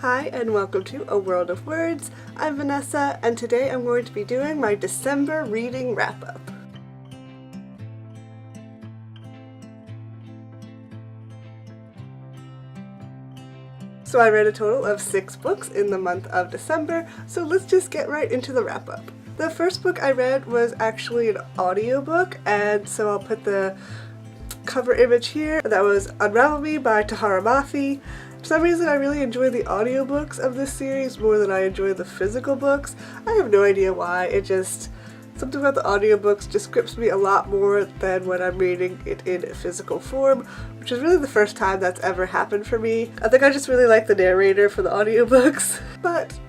Hi and welcome to A World of Words. I'm Vanessa and today I'm going to be doing my December reading wrap-up. So I read a total of 6 books in the month of December, so let's just get right into the wrap-up. The first book I read was actually an audiobook, and so I'll put the cover image here. That was Unravel Me by Taherah Mafi. For some reason I really enjoy the audiobooks of this series more than I enjoy the physical books. I have no idea why, something about the audiobooks just grips me a lot more than when I'm reading it in physical form, which is really the first time that's ever happened for me. I think I just really like the narrator for the audiobooks. But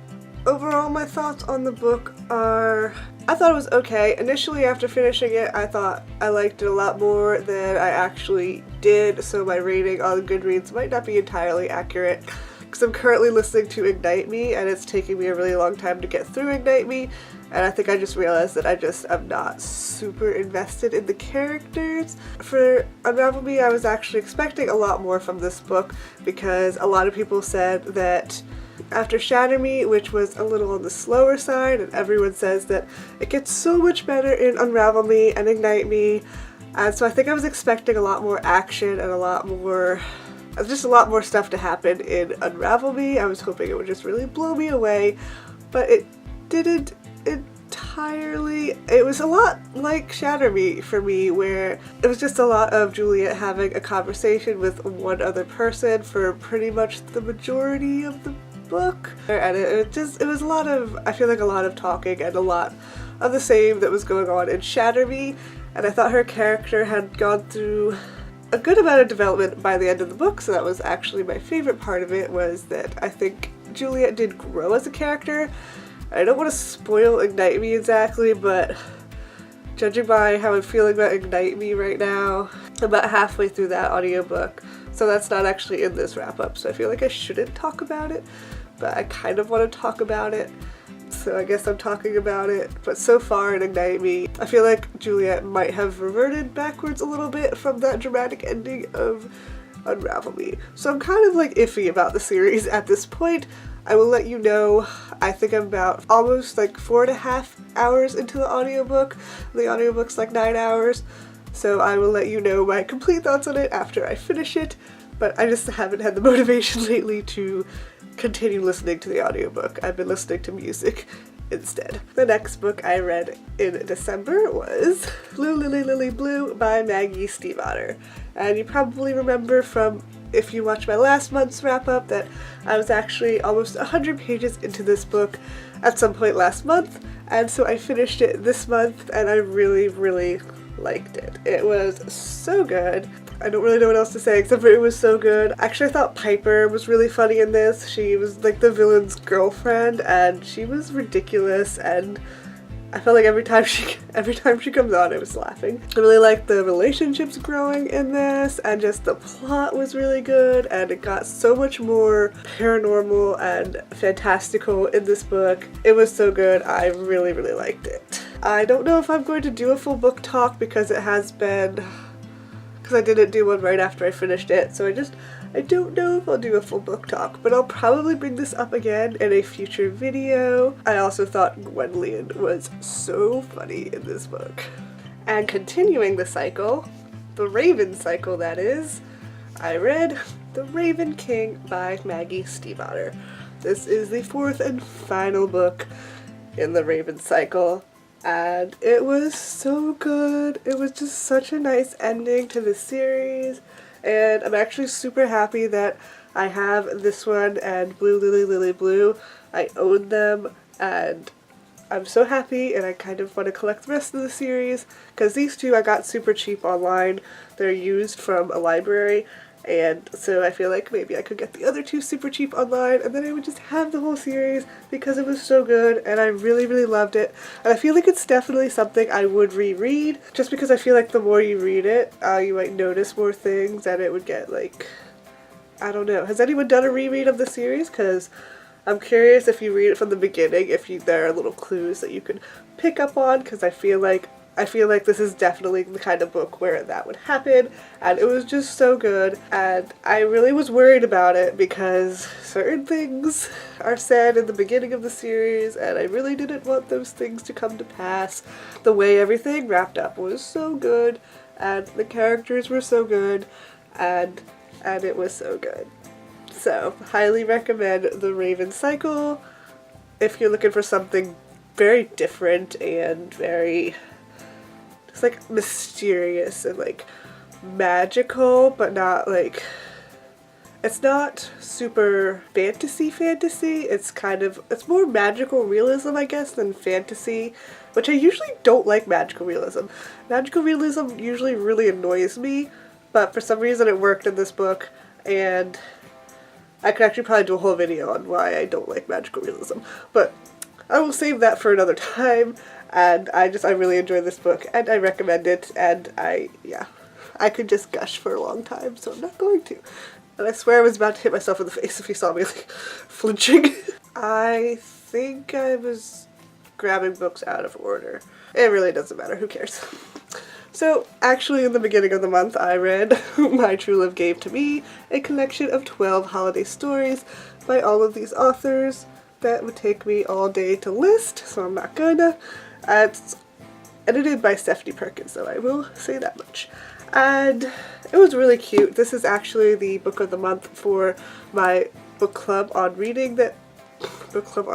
overall my thoughts on the book are, I thought it was okay. Initially after finishing it I thought I liked it a lot more than I actually did, so my rating on Goodreads might not be entirely accurate because I'm currently listening to Ignite Me and it's taking me a really long time to get through Ignite Me, and I think I just realized that I'm not super invested in the characters. For Unravel Me I was actually expecting a lot more from this book because a lot of people said that after Shatter Me, which was a little on the slower side, and everyone says that it gets so much better in Unravel Me and Ignite Me, and so I think I was expecting a lot more action and a lot more stuff to happen in Unravel Me. I was hoping it would just really blow me away, but it didn't entirely. It was a lot like Shatter Me for me, where it was just a lot of Juliet having a conversation with one other person for pretty much the majority of the book, and it was a lot of, I feel like a lot of talking and a lot of the same that was going on in Shatter Me, and I thought her character had gone through a good amount of development by the end of the book, so that was actually my favorite part of it, was that I think Juliet did grow as a character. I don't want to spoil Ignite Me exactly, but judging by how I'm feeling about Ignite Me right now, I'm about halfway through that audiobook, so that's not actually in this wrap-up, so I feel like I shouldn't talk about it, but I kind of want to talk about it, so I guess I'm talking about it. But so far in Ignite Me, I feel like Juliet might have reverted backwards a little bit from that dramatic ending of Unravel Me, so I'm kind of like iffy about the series at this point. I will let you know. I think I'm about almost like 4.5 hours into the audiobook. The audiobook's like 9 hours, so I will let you know my complete thoughts on it after I finish it, but I just haven't had the motivation lately to continue listening to the audiobook. I've been listening to music instead. The next book I read in December was Blue Lily Lily Blue by Maggie Stiefvater, and you probably remember from, if you watched my last month's wrap-up, that I was actually almost 100 pages into this book at some point last month, and so I finished it this month and I really, really liked it. It was so good. I don't really know what else to say except for it was so good. Actually, I thought Piper was really funny in this. She was like the villain's girlfriend and she was ridiculous, and I felt like every time she comes on I was laughing. I really liked the relationships growing in this, and just the plot was really good, and it got so much more paranormal and fantastical in this book. It was so good. I really, really liked it. I don't know if I'm going to do a full book talk because I didn't do one right after I finished it, so I don't know if I'll do a full book talk, but I'll probably bring this up again in a future video. I also thought Gwenllian was so funny in this book. And continuing the cycle, the Raven cycle that is, I read The Raven King by Maggie Stiefvater. This is the 4th and final book in the Raven cycle, and it was so good. It was just such a nice ending to the series, and I'm actually super happy that I have this one and Blue Lily Lily Blue. I own them and I'm so happy, and I kind of want to collect the rest of the series because these two I got super cheap online. They're used from a library, and so I feel like maybe I could get the other two super cheap online and then I would just have the whole series because it was so good and I really, really loved it. And I feel like it's definitely something I would reread, just because I feel like the more you read it, you might notice more things and it would get like, I don't know. Has anyone done a reread of the series? Because I'm curious if you read it from the beginning, there are little clues that you could pick up on, because I feel like I feel like this is definitely the kind of book where that would happen, and it was just so good, and I really was worried about it because certain things are said in the beginning of the series, and I really didn't want those things to come to pass. The way everything wrapped up was so good, and the characters were so good, and it was so good. So, highly recommend The Raven Cycle if you're looking for something very different and very just like mysterious and like magical, but not like, it's not super fantasy. It's more magical realism, I guess, than fantasy, which I usually don't like magical realism. Magical realism usually really annoys me, but for some reason it worked in this book, and I could actually probably do a whole video on why I don't like magical realism, but I will save that for another time, and I really enjoy this book, and I recommend it, and I could just gush for a long time, so I'm not going to. And I swear I was about to hit myself in the face if you saw me like flinching. I think I was grabbing books out of order. It really doesn't matter, who cares? So, actually in the beginning of the month I read My True Love Gave to Me, a collection of 12 holiday stories by all of these authors. That would take me all day to list, so I'm not gonna. It's edited by Perkins, so I will say that much. And it was really cute. This is actually the book of the month for my book club on reading Book club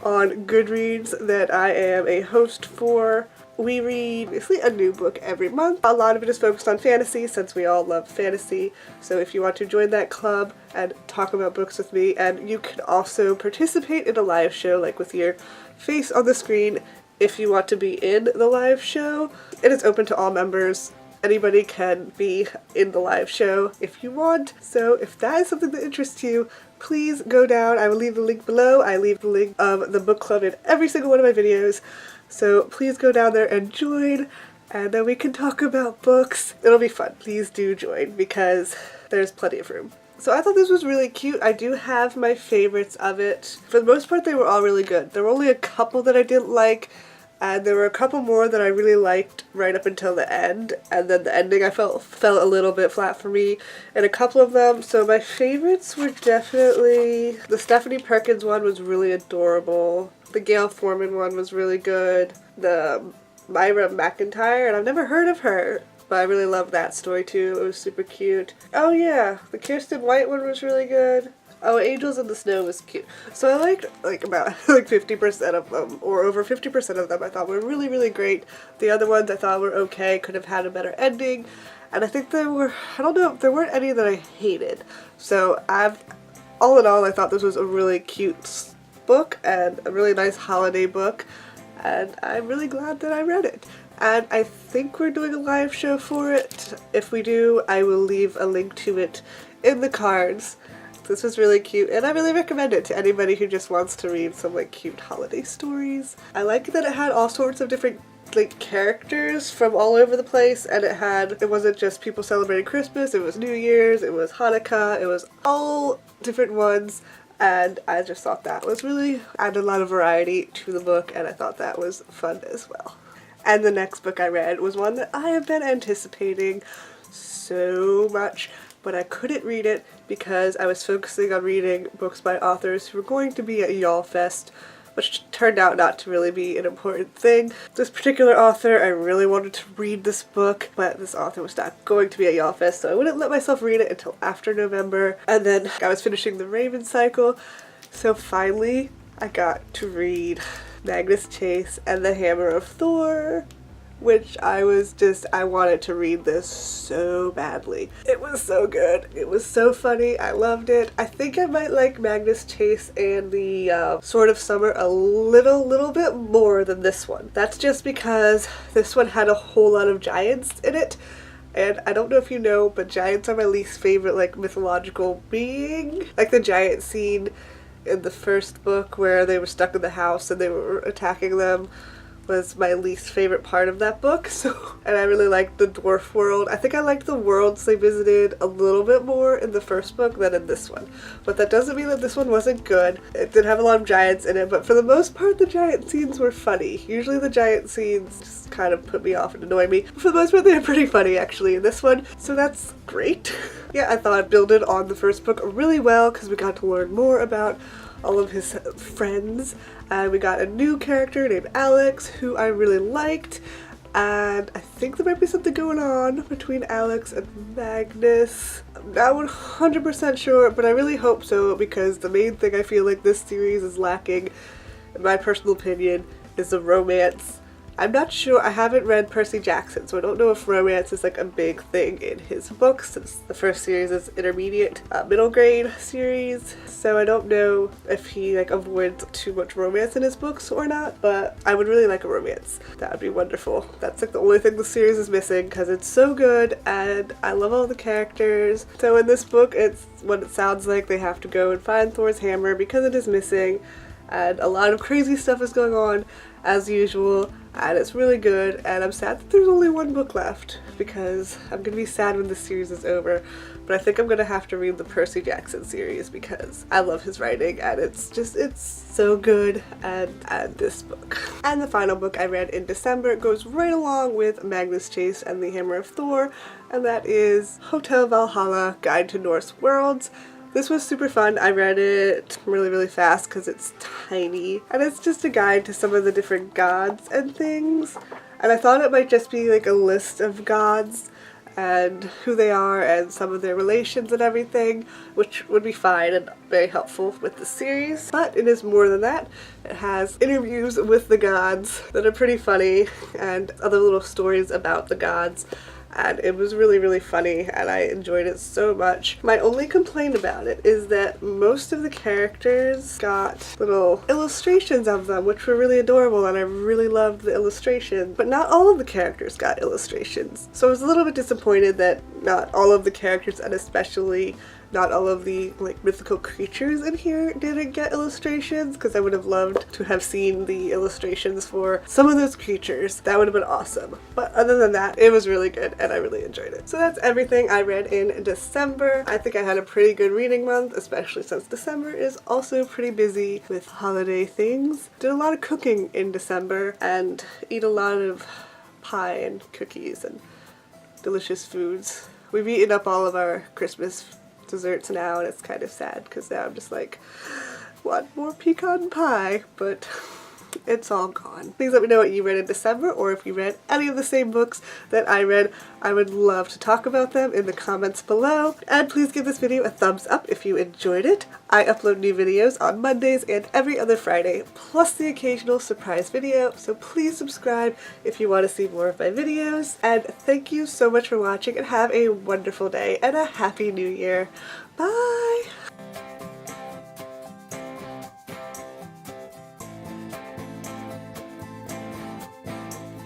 on Goodreads that I am a host for. We read basically a new book every month. A lot of it is focused on fantasy, since we all love fantasy. So if you want to join that club and talk about books with me, and you can also participate in a live show, like with your face on the screen, if you want to be in the live show. It is open to all members. Anybody can be in the live show if you want. So if that is something that interests you, please go down. I will leave the link below. I leave the link of the book club in every single one of my videos. So please go down there and join, and then we can talk about books. It'll be fun. Please do join because there's plenty of room. So I thought this was really cute. I do have my favorites of it. For the most part, they were all really good. There were only a couple that I didn't like, and there were a couple more that I really liked right up until the end, and then the ending I felt a little bit flat for me in a couple of them. So my favorites were definitely the Stephanie Perkins one was really adorable. The Gail Foreman one was really good. The Myra McIntyre, and I've never heard of her, but I really loved that story too. It was super cute. Oh yeah, the Kirsten White one was really good. Oh, Angels in the Snow was cute. So I liked about 50% of them, or over 50% of them I thought were really, really great. The other ones I thought were okay, could have had a better ending. And I think there weren't any that I hated. So all in all, I thought this was a really cute book and a really nice holiday book, and I'm really glad that I read it. And I think we're doing a live show for it. If we do, I will leave a link to it in the cards. This was really cute, and I really recommend it to anybody who just wants to read some like cute holiday stories. I like that it had all sorts of different like characters from all over the place, and it wasn't just people celebrating Christmas, it was New Year's, it was Hanukkah, it was all different ones. And I just thought that was really added a lot of variety to the book, and I thought that was fun as well. And the next book I read was one that I have been anticipating so much, but I couldn't read it because I was focusing on reading books by authors who were going to be at YALLFest, which turned out not to really be an important thing. This particular author, I really wanted to read this book, but this author was not going to be at YALLFest, so I wouldn't let myself read it until after November. And then I was finishing The Raven Cycle, so finally I got to read Magnus Chase and the Hammer of Thor, which I wanted to read this so badly. It was so good. It was so funny. I loved it. I think I might like Magnus Chase and the Sword of Summer a little bit more than this one. That's just because this one had a whole lot of giants in it. And I don't know if you know, but giants are my least favorite like mythological being. Like the giant scene in the first book where they were stuck in the house and they were attacking them. was my least favorite part of that book. And I really liked the dwarf world. I think I liked the worlds they visited a little bit more in the first book than in this one. But that doesn't mean that this one wasn't good. It did have a lot of giants in it, but for the most part the giant scenes were funny. Usually the giant scenes just kind of put me off and annoy me. But for the most part they were pretty funny actually in this one, so that's great. Yeah, I thought it builded on the first book really well because we got to learn more about all of his friends, and we got a new character named Alex who I really liked, and I think there might be something going on between Alex and Magnus. I'm not 100% sure, but I really hope so, because the main thing I feel like this series is lacking, in my personal opinion, is the romance. I'm not sure, I haven't read Percy Jackson, so I don't know if romance is like a big thing in his books, since the first series is intermediate, middle grade series, so I don't know if he like avoids too much romance in his books or not, but I would really like a romance. That would be wonderful. That's like the only thing the series is missing, because it's so good and I love all the characters. So in this book, it's what it sounds like they have to go and find Thor's hammer because it is missing, and a lot of crazy stuff is going on as usual, and it's really good, and I'm sad that there's only one book left because I'm gonna be sad when this series is over, but I think I'm gonna have to read the Percy Jackson series because I love his writing and it's so good, and this book. And the final book I read in December goes right along with Magnus Chase and the Hammer of Thor, and that is Hotel Valhalla Guide to Norse Worlds. This was super fun. I read it really fast because it's tiny, and it's just a guide to some of the different gods and things, and I thought it might just be like a list of gods and who they are and some of their relations and everything, which would be fine and very helpful with the series. But it is more than that. It has interviews with the gods that are pretty funny and other little stories about the gods, and it was really funny and I enjoyed it so much. My only complaint about it is that most of the characters got little illustrations of them, which were really adorable, and I really loved the illustrations, but not all of the characters got illustrations. So I was a little bit disappointed that not all of the characters, and especially not all of the like mythical creatures in here, didn't get illustrations, because I would have loved to have seen the illustrations for some of those creatures. That would have been awesome. But other than that, it was really good and I really enjoyed it. So that's everything I read in December. I think I had a pretty good reading month, especially since December is also pretty busy with holiday things. Did a lot of cooking in December and eat a lot of pie and cookies and delicious foods. We've eaten up all of our Christmas desserts now, and it's kind of sad because now I'm just like, want more pecan pie, but it's all gone. Please let me know what you read in December, or if you read any of the same books that I read. I would love to talk about them in the comments below, and please give this video a thumbs up if you enjoyed it. I upload new videos on Mondays and every other Friday, plus the occasional surprise video, so please subscribe if you want to see more of my videos. And thank you so much for watching, and have a wonderful day and a happy new year. Bye!